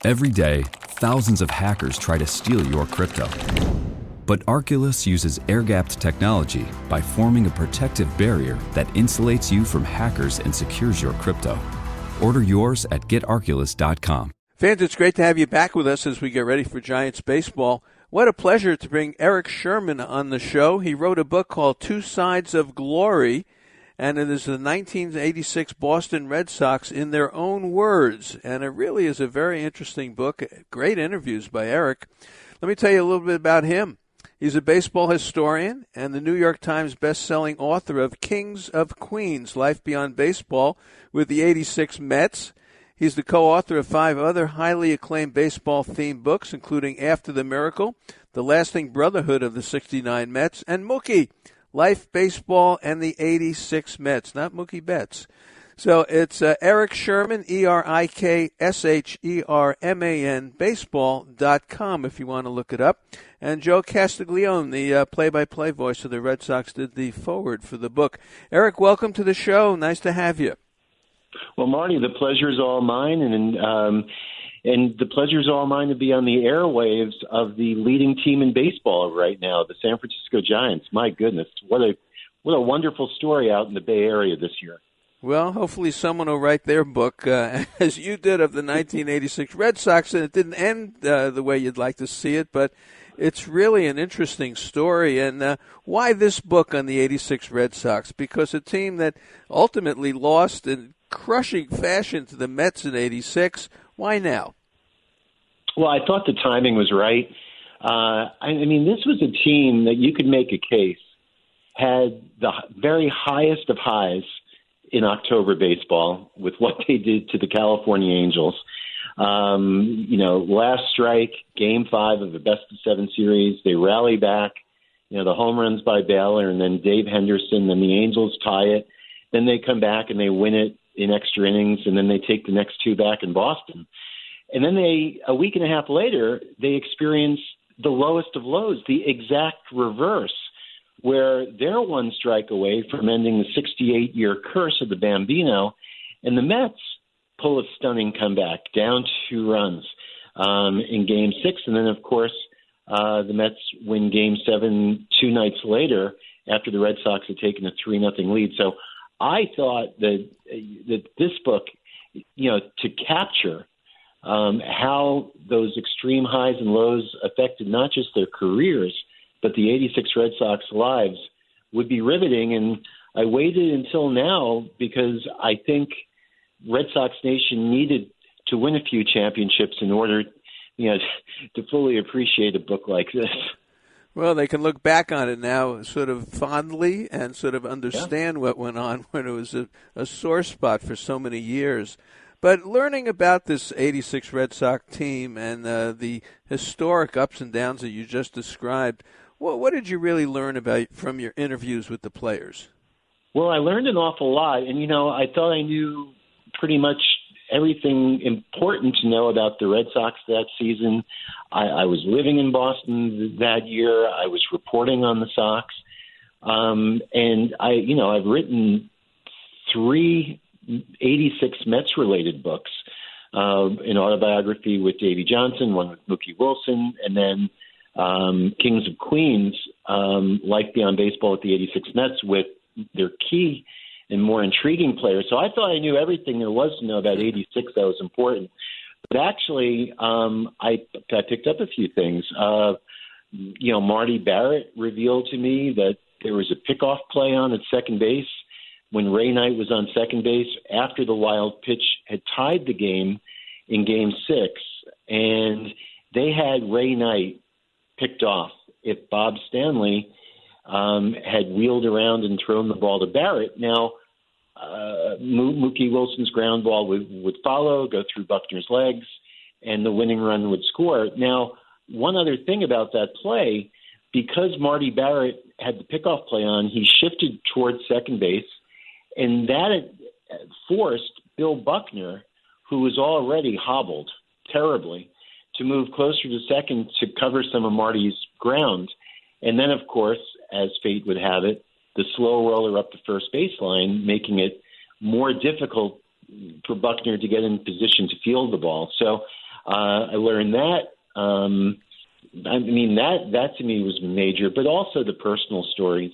Every day, thousands of hackers try to steal your crypto. But Arculus uses air-gapped technology by forming a protective barrier that insulates you from hackers and secures your crypto. Order yours at getarculus.com. Fans, it's great to have you back with us as we get ready for Giants baseball. What a pleasure to bring Eric Sherman on the show. He wrote a book called Two Sides of Glory, and it is the 1986 Boston Red Sox in their own words. And it really is a very interesting book. Great interviews by Eric. Let me tell you a little bit about him. He's a baseball historian and the New York Times best-selling author of Kings of Queens, Life Beyond Baseball with the 86 Mets. He's the co-author of 5 other highly acclaimed baseball-themed books, including After the Miracle, The Lasting Brotherhood of the 69 Mets, and Mookie, Life, Baseball, and the 86 Mets, not Mookie Betts. So it's Eric Sherman, ERIKSHERMAN, baseball.com if you want to look it up. And Joe Castiglione, the play-by-play voice of the Red Sox, did the foreword for the book. Eric, welcome to the show. Nice to have you. Well, Marty, the pleasure is all mine, and the pleasure is all mine to be on the airwaves of the leading team in baseball right now, the San Francisco Giants. My goodness, what a wonderful story out in the Bay Area this year. Well, hopefully someone will write their book, as you did, of the 1986 Red Sox, and it didn't end the way you'd like to see it, but it's really an interesting story. And why this book on the 86 Red Sox? Because a team that ultimately lost in crushing fashion to the Mets in 86. Why now? Well, I thought the timing was right. I mean, this was a team that you could make a case had the very highest of highs in October baseball with what they did to the California Angels. Last strike, Game 5 of the best-of-7 series, they rally back. The home runs by Baylor and then Dave Henderson, then the Angels tie it. Then they come back and they win it in extra innings, and then they take the next 2 back in Boston. And then a week and a half later, they experience the lowest of lows, the exact reverse, where they're 1 strike away from ending the 68-year curse of the Bambino, and the Mets pull a stunning comeback, down 2 runs in Game 6. And then, of course, the Mets win Game 7 2 nights later after the Red Sox had taken a 3-0 lead. So I thought that this book, to capture how those extreme highs and lows affected not just their careers, but the 86 Red Sox lives, would be riveting. And I waited until now because I think Red Sox Nation needed to win a few championships in order, to fully appreciate a book like this. Well, they can look back on it now sort of fondly and sort of understand what went on when it was a sore spot for so many years. But learning about this 86 Red Sox team and the historic ups and downs that you just described, what did you really learn about from your interviews with the players? Well, I learned an awful lot. And, I thought I knew pretty much everything important to know about the Red Sox that season. I was living in Boston that year. I was reporting on the Sox. And I've written 3 86 Mets-related books, an autobiography with Davey Johnson, one with Mookie Wilson, and then Kings of Queens, Life Beyond Baseball with the 86 Mets with their key and more intriguing players. So I thought I knew everything there was to know about 86 that was important. But actually, I picked up a few things. Marty Barrett revealed to me that there was a pickoff play on at second base when Ray Knight was on second base after the wild pitch had tied the game in Game 6. And they had Ray Knight picked off if Bob Stanley had wheeled around and thrown the ball to Barrett. Now, Mookie Wilson's ground ball would follow, go through Buckner's legs, and the winning run would score. Now, one other thing about that play, because Marty Barrett had the pickoff play on, he shifted towards second base, and that forced Bill Buckner, who was already hobbled terribly, to move closer to second to cover some of Marty's ground. And then, of course, as fate would have it, the slow roller up the first baseline, making it more difficult for Buckner to get in position to field the ball. So I learned that. That to me was major, but also the personal stories.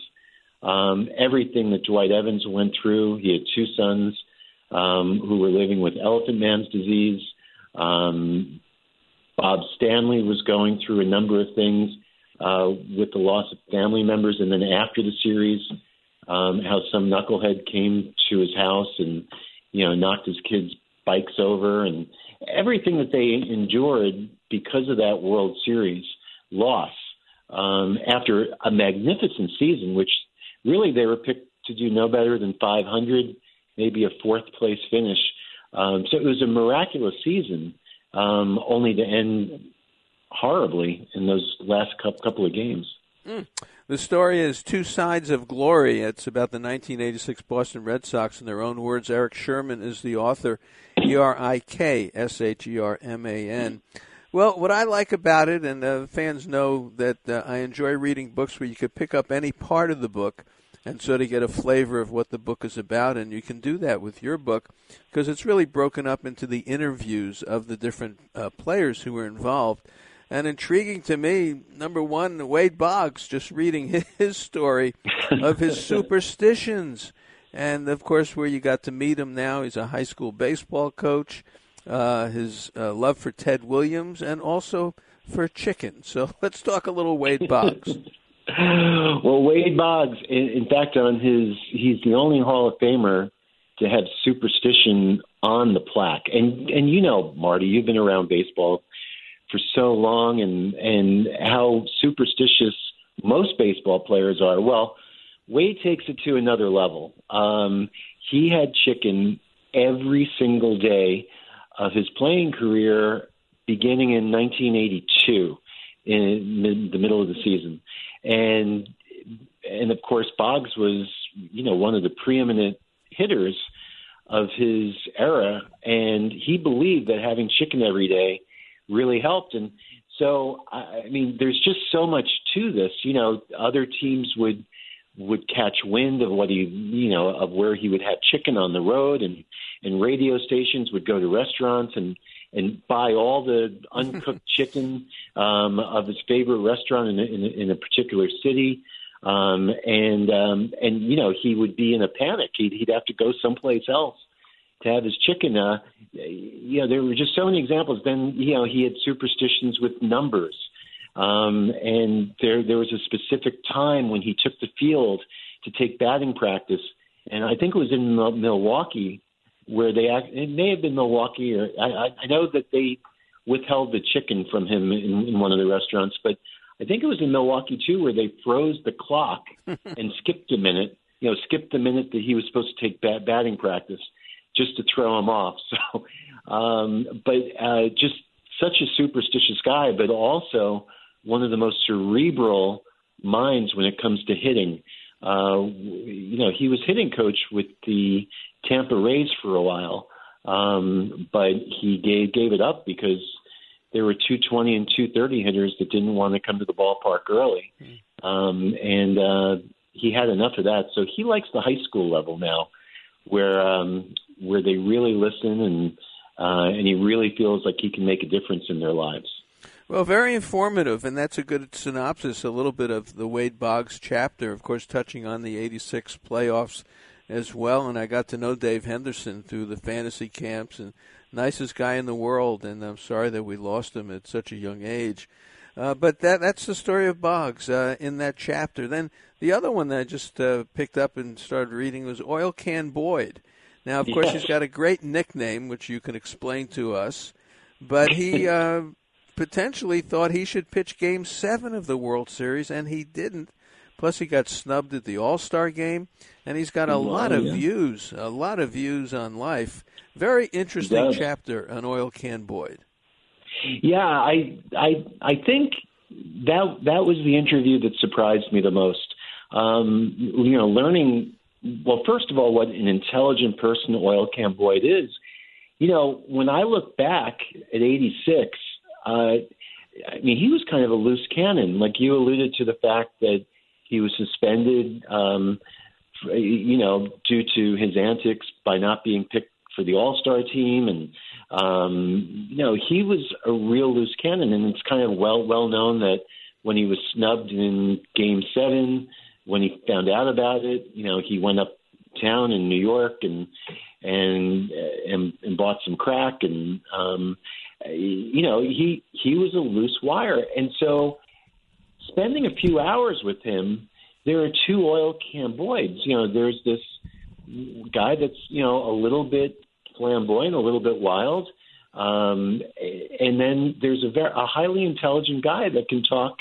Everything that Dwight Evans went through. He had two sons who were living with elephant man's disease. Bob Stanley was going through a number of things with the loss of family members, and then after the series, how some knucklehead came to his house and, knocked his kids' bikes over, and everything that they endured because of that World Series loss after a magnificent season, which really they were picked to do no better than 500, maybe a fourth-place finish. So it was a miraculous season, only to end horribly in those last couple of games. The story is Two Sides of Glory. It's about the 1986 Boston Red Sox in their own words. Eric Sherman is the author, ERIKSHERMAN. Well, what I like about it, and fans know that I enjoy reading books where you could pick up any part of the book and sort of get a flavor of what the book is about, and you can do that with your book because it's really broken up into the interviews of the different players who were involved. And intriguing to me, number one, Wade Boggs, just reading his story of his superstitions. And, of course, where you got to meet him now, he's a high school baseball coach, his love for Ted Williams, and also for chicken. So let's talk a little Wade Boggs. Well, Wade Boggs, in fact, he's the only Hall of Famer to have superstition on the plaque. And Marty, you've been around baseball for so long, and how superstitious most baseball players are. Well, Wade takes it to another level. He had chicken every single day of his playing career beginning in 1982 in the middle of the season. And of course, Boggs was, one of the preeminent hitters of his era, and he believed that having chicken every day really helped. And so, there's just so much to this. Other teams would catch wind of of where he would have chicken on the road, and radio stations would go to restaurants and buy all the uncooked chicken of his favorite restaurant in a particular city. He would be in a panic. He'd have to go someplace else to have his chicken. There were just so many examples. Then, he had superstitions with numbers. And there was a specific time when he took the field to take batting practice. And I think it was in Milwaukee where it may have been Milwaukee, or I know that they withheld the chicken from him in one of the restaurants, but I think it was in Milwaukee too, where they froze the clock and skipped a minute, skipped the minute that he was supposed to take batting practice just to throw him off. So, just such a superstitious guy, but also one of the most cerebral minds when it comes to hitting. He was hitting coach with the Tampa Rays for a while, but he gave it up because there were 220 and 230 hitters that didn't want to come to the ballpark early. He had enough of that. So he likes the high school level now where they really listen and he really feels like he can make a difference in their lives. Well, very informative, and that's a good synopsis, a little bit of the Wade Boggs chapter, of course, touching on the 86 playoffs as well. And I got to know Dave Henderson through the fantasy camps, and nicest guy in the world, and I'm sorry that we lost him at such a young age. But that's the story of Boggs in that chapter. Then the other one that I just picked up and started reading was Oil Can Boyd. Now, of course, he's got a great nickname, which you can explain to us, but he potentially thought he should pitch Game 7 of the World Series, and he didn't. Plus, he got snubbed at the All-Star game, and he's got a lot of views on life. Very interesting chapter on Oil Can Boyd. Yeah, I think that was the interview that surprised me the most. Learning, well, first of all, what an intelligent person Oil Can Boyd is. When I look back at 86, he was kind of a loose cannon. Like you alluded to the fact that he was suspended, due to his antics by not being picked for the All-Star team. And He was a real loose cannon, and it's kind of well known that when he was snubbed in Game 7, when he found out about it, he went uptown in New York and bought some crack, and he was a loose wire, and so spending a few hours with him, there are two oil can Boyds. There's this guy that's a little bit flamboyant, a little bit wild, and then there's a highly intelligent guy that can talk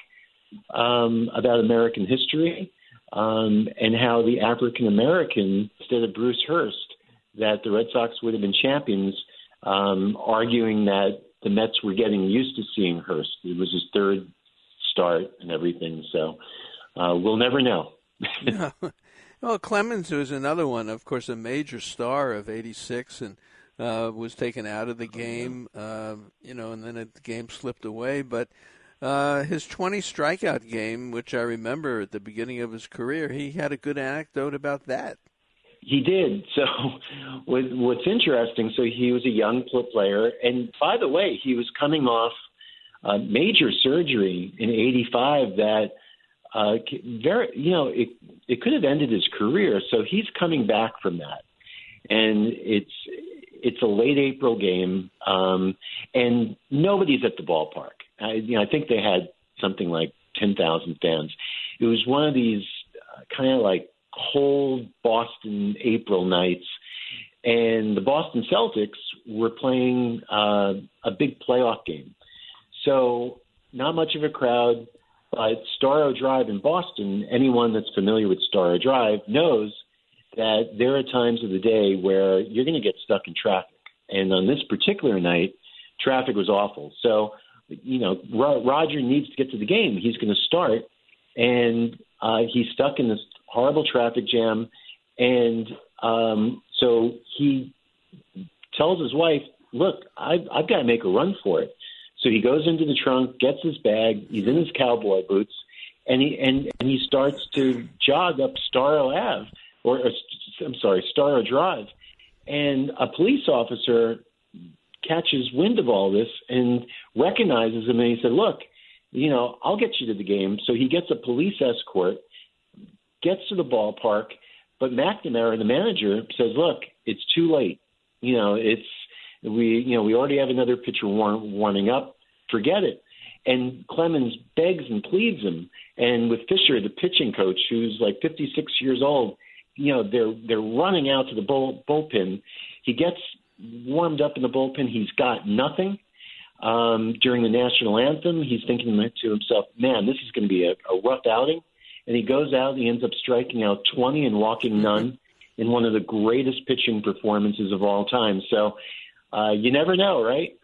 about American history and how the African American, instead of Bruce Hurst, that the Red Sox would have been champions, arguing that the Mets were getting used to seeing Hurst. It was his third start and everything, so we'll never know. Yeah. Well, Clemens was another one, of course, a major star of '86, and was taken out of the game, and then the game slipped away. But his 20 strikeout game, which I remember at the beginning of his career, he had a good anecdote about that. He did. So what's interesting, so he was a young player, and by the way, he was coming off major surgery in '85 that it could have ended his career. So he's coming back from that, and it's a late April game, and nobody's at the ballpark. I think they had something like 10,000 fans. It was one of these kind of like cold Boston April nights, and the Boston Celtics were playing a big playoff game. So not much of a crowd, but Starro Drive in Boston, anyone that's familiar with Starro Drive knows that there are times of the day where you're going to get stuck in traffic. And on this particular night, traffic was awful. So, Roger needs to get to the game. He's going to start, and he's stuck in this horrible traffic jam. And so he tells his wife, look, I've got to make a run for it. So he goes into the trunk, gets his bag, he's in his cowboy boots, and he starts to jog up Starro Drive. And a police officer catches wind of all this and recognizes him, and he said, look, I'll get you to the game. So he gets a police escort, gets to the ballpark, but McNamara, the manager, says, look, it's too late. We already have another pitcher warming up. Forget it. And Clemens begs and pleads him. And with Fisher, the pitching coach, who's like 56 years old, they're running out to the bullpen. He gets warmed up in the bullpen. He's got nothing. During the national anthem, he's thinking to himself, man, this is going to be a rough outing. And he goes out and he ends up striking out 20 and walking none in one of the greatest pitching performances of all time. So you never know, right?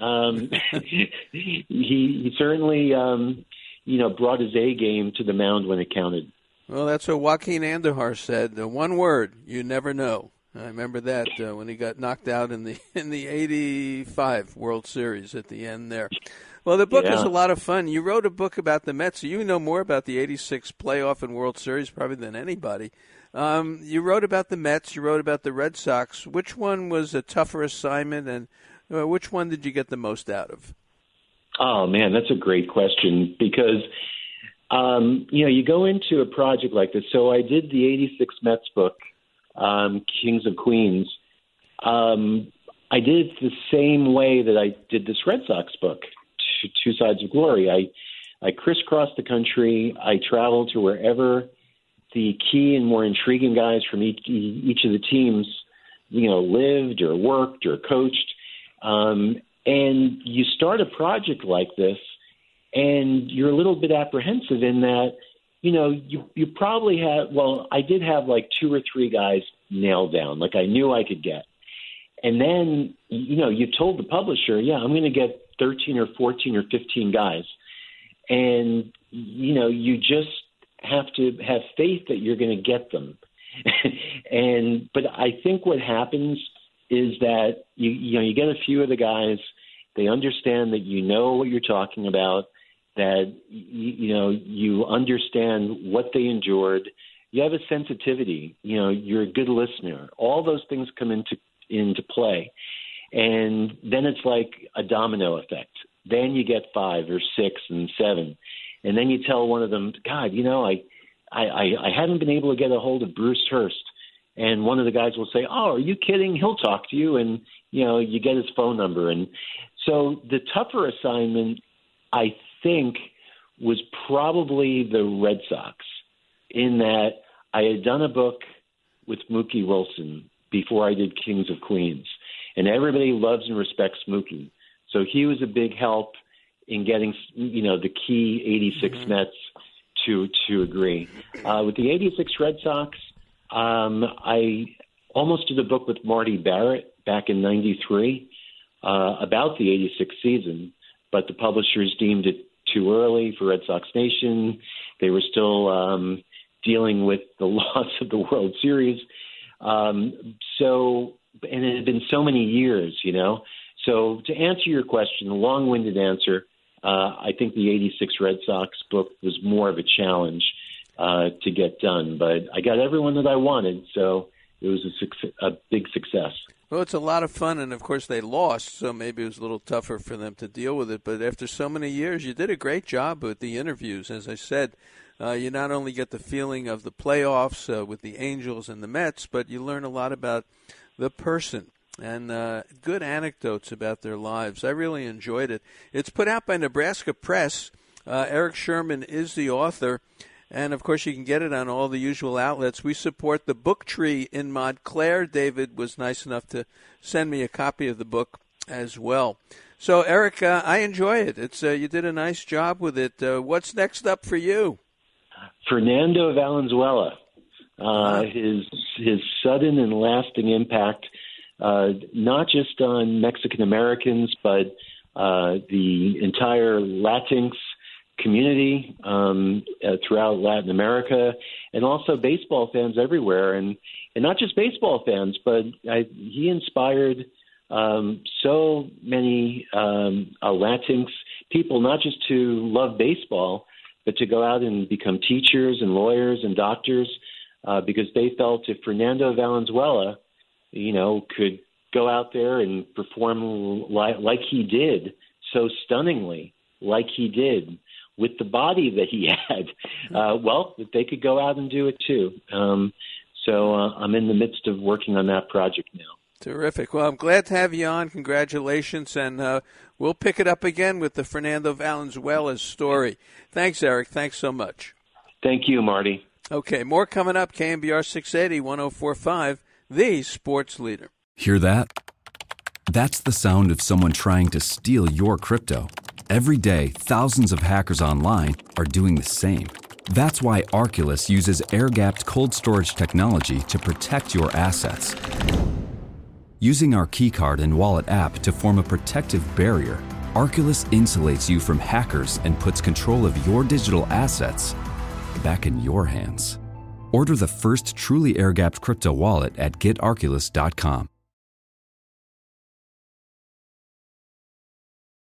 He certainly, brought his A game to the mound when it counted. Well, that's what Joaquin Andujar said. The one word, you never know. I remember that when he got knocked out in the '85 World Series at the end there. Well, the book is a lot of fun. You wrote a book about the Mets. So you know more about the '86 playoff and World Series probably than anybody. You wrote about the Mets. You wrote about the Red Sox. Which one was a tougher assignment, and which one did you get the most out of? Oh, man, that's a great question because, you go into a project like this. So I did the '86 Mets book, Kings of Queens. I did it the same way that I did this Red Sox book, Two Sides of Glory. I crisscrossed the country. I traveled to wherever the key and more intriguing guys from each of the teams, lived or worked or coached. And you start a project like this, and you're a little bit apprehensive in that, you probably have, I did have like 2 or 3 guys nailed down, like I knew I could get. And then, you told the publisher, I'm going to get 13 or 14 or 15 guys. And, you just have to have faith that you're going to get them. But I think what happens is that you get a few of the guys, they understand that you know what you're talking about, that you understand what they endured. You have a sensitivity. You're a good listener. All those things come into play. And then it's like a domino effect. Then you get 5 or 6 and 7. And then you tell one of them, God, I haven't been able to get a hold of Bruce Hurst. And one of the guys will say, oh, are you kidding? He'll talk to you. And, you get his phone number. And so the tougher assignment, I think, was probably the Red Sox, in that I had done a book with Mookie Wilson before I did Kings of Queens. And everybody loves and respects Mookie. So he was a big help in getting, the key 86 Mets to agree. With the 86 Red Sox, I almost did a book with Marty Barrett back in 93 about the 86 season, but the publishers deemed it too early for Red Sox Nation. They were still dealing with the loss of the World Series. And it had been so many years, So to answer your question, a long-winded answer, I think the 86 Red Sox book was more of a challenge to get done. But I got everyone that I wanted, so it was a big success. Well, it's a lot of fun, and of course they lost, so maybe it was a little tougher for them to deal with it. But after so many years, you did a great job with the interviews. As I said, you not only get the feeling of the playoffs with the Angels and the Mets, but you learn a lot about the person and good anecdotes about their lives. I really enjoyed it. It's put out by Nebraska Press. Eric Sherman is the author. And, of course, you can get it on all the usual outlets. We support the Book Tree in Montclair. David was nice enough to send me a copy of the book as well. So, Eric, I enjoy it. It's you did a nice job with it. What's next up for you? Fernando Valenzuela. His sudden and lasting impact, not just on Mexican Americans, but the entire Latinx community throughout Latin America, and also baseball fans everywhere, and not just baseball fans, but he inspired so many Latinx people not just to love baseball, but to go out and become teachers and lawyers and doctors, because they felt if Fernando Valenzuela, could go out there and perform like he did, so stunningly, like he did, with the body that he had, that they could go out and do it too. So I'm in the midst of working on that project now. Terrific. Well, I'm glad to have you on. Congratulations. And we'll pick it up again with the Fernando Valenzuela story. Thanks, Eric. Thanks so much. Thank you, Marty. Okay, more coming up. KMBR 680, 1045, the sports leader. Hear that? That's the sound of someone trying to steal your crypto. Every day, thousands of hackers online are doing the same. That's why Arculus uses air-gapped cold storage technology to protect your assets. Using our keycard and wallet app to form a protective barrier, Arculus insulates you from hackers and puts control of your digital assets back in your hands. Order the first truly air-gapped crypto wallet at getarculus.com.